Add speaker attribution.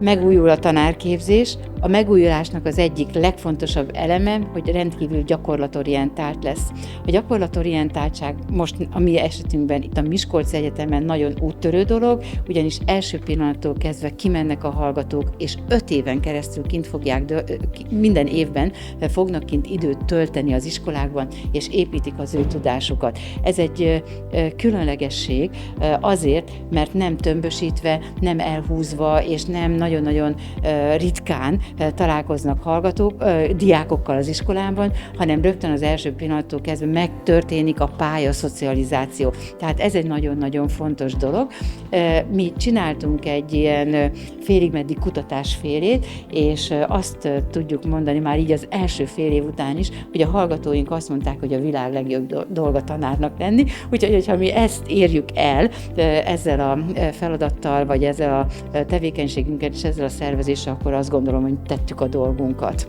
Speaker 1: Megújul a tanárképzés. A megújulásnak az egyik legfontosabb eleme, hogy rendkívül gyakorlatorientált lesz. A gyakorlatorientáltság most a mi esetünkben itt a Miskolci Egyetemen nagyon úttörő dolog, ugyanis első pillanattól kezdve kimennek a hallgatók, és 5 éven keresztül minden évben fognak kint időt tölteni az iskolákban, és építik az ő tudásukat. Ez egy különlegesség azért, mert nem tömbösítve, nem elhúzva, és nem nagyon-nagyon ritkán találkoznak diákokkal az iskolában, hanem rögtön az első pillanattól kezdve megtörténik a pályaszocializáció. Tehát ez egy nagyon-nagyon fontos dolog. Mi csináltunk egy ilyen félig-meddig kutatásfélét, és azt tudjuk mondani már így az első fél év után is, hogy a hallgatóink azt mondták, hogy a világ legjobb dolga tanárnak lenni. Úgyhogy, ha mi ezt érjük el ezzel a feladattal, vagy ezzel a tevékenységünkkel és ezzel a szervezéssel, akkor azt gondolom, hogy tettük a dolgunkat.